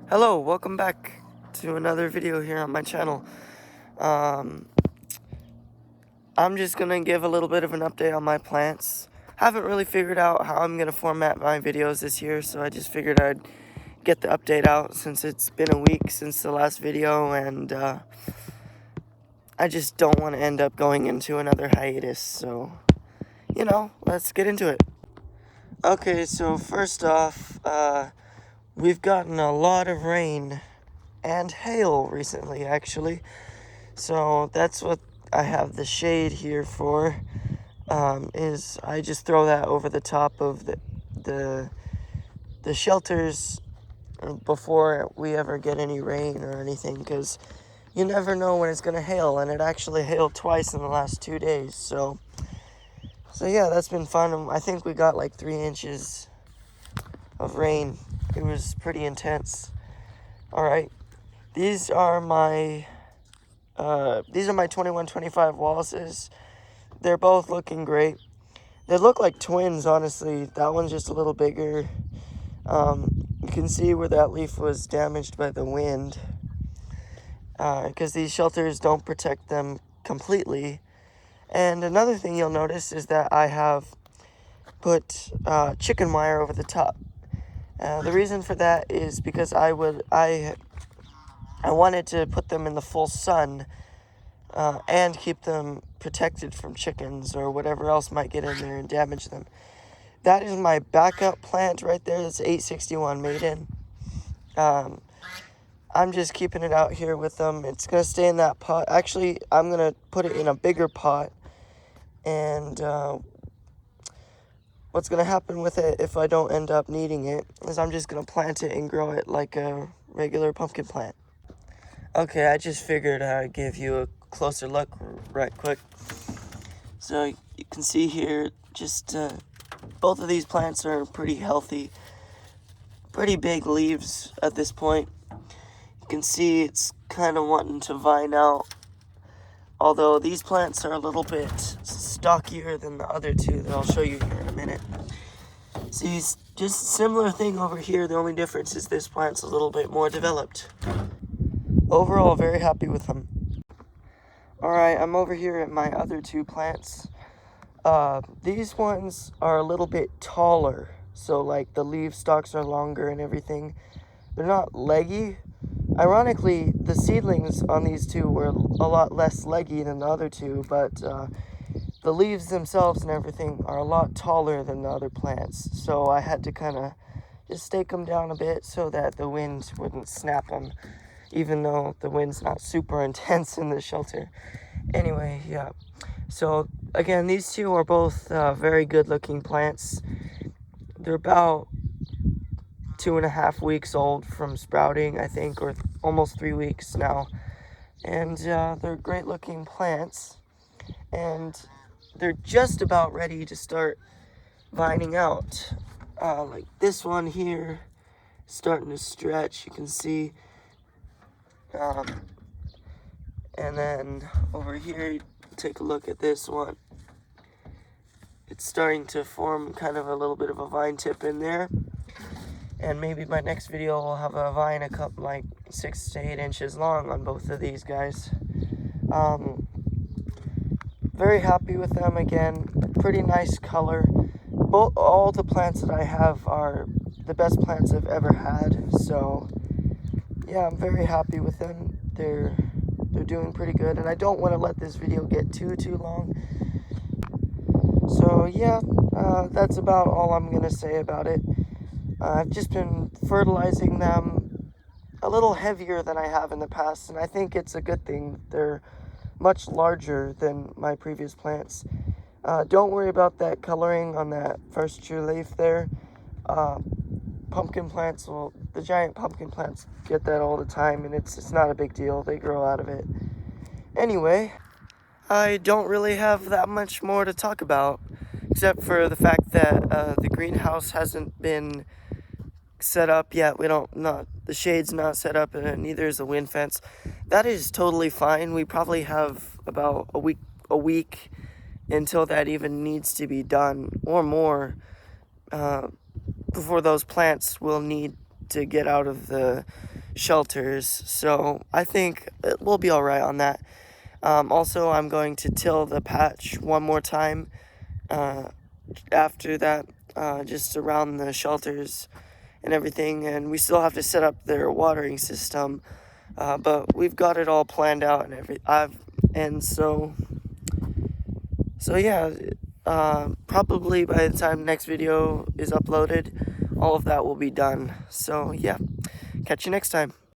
Hello, welcome back to another video here on my channel. I'm just gonna give a little bit of an update on my plants. Haven't really figured out how I'm gonna format my videos this year, so I just figured I'd get the update out since it's been a week since the last video, and I just don't want to end up going into another hiatus, so, let's get into it. Okay, so first off, we've gotten a lot of rain and hail recently, actually. So that's what I have the shade here for, is I just throw that over the top of the shelters before we ever get any rain or anything, because you never know when it's going to hail, and it actually hailed twice in the last 2 days, so yeah, that's been fun. I think we got like 3 inches of rain. It was pretty intense. Alright, these are my 2125 Wallaces. They're both looking great. They look like twins, honestly. That one's just a little bigger. You can see where that leaf was damaged by the wind, because these shelters don't protect them completely. And another thing you'll notice is that I have put chicken wire over the top. The reason for that is because I wanted to put them in the full sun and keep them protected from chickens or whatever else might get in there and damage them. That is my backup plant right there. That's 861 maiden. I'm just keeping it out here with them. It's going to stay in that pot. Actually, I'm going to put it in a bigger pot. And what's going to happen with it if I don't end up needing it is I'm just going to plant it and grow it like a regular pumpkin plant. Okay, I just figured I'd give you a closer look right quick. So you can see here, just both of these plants are pretty healthy, pretty big leaves at this point. You can see it's kind of wanting to vine out, although these plants are a little bit stockier than the other two that I'll show you here in a minute. See, just similar thing over here. The only difference is this plant's a little bit more developed. Overall, very happy with them. Alright, I'm over here at my other two plants. These ones are a little bit taller, so like the leaf stalks are longer and everything. They're not leggy. Ironically, the seedlings on these two were a lot less leggy than the other two, but the leaves themselves and everything are a lot taller than the other plants. So I had to kind of just stake them down a bit so that the wind wouldn't snap them, even though the wind's not super intense in the shelter. Anyway, yeah. So again, these two are both very good looking plants. They're about 2.5 weeks old from sprouting, I think, or almost 3 weeks now. And they're great looking plants. And they're just about ready to start vining out. Like this one here, starting to stretch, you can see. And then over here, take a look at this one. It's starting to form kind of a little bit of a vine tip in there. And maybe my next video will have a vine a couple, like 6 to 8 inches long on both of these guys. Very happy with them again. Pretty nice color. All the plants that I have are the best plants I've ever had. So yeah, I'm very happy with them. They're doing pretty good, and I don't want to let this video get too long. So yeah, that's about all I'm gonna say about it. I've just been fertilizing them a little heavier than I have in the past, and I think it's a good thing. They're much larger than my previous plants. Don't worry about that coloring on that first true leaf there. Pumpkin plants, well, the giant pumpkin plants get that all the time, and it's not a big deal. They grow out of it. Anyway, I don't really have that much more to talk about, except for the fact that the greenhouse hasn't been set up yet. The shade's not set up, and neither is the wind fence. That is totally fine. We probably have about a week until that even needs to be done, or more, before those plants will need to get out of the shelters, so I think we'll be all right on that. Also, I'm going to till the patch one more time after that, just around the shelters and everything, and we still have to set up their watering system, but we've got it all planned out and so yeah, probably by the time the next video is uploaded, all of that will be done. So yeah, catch you next time.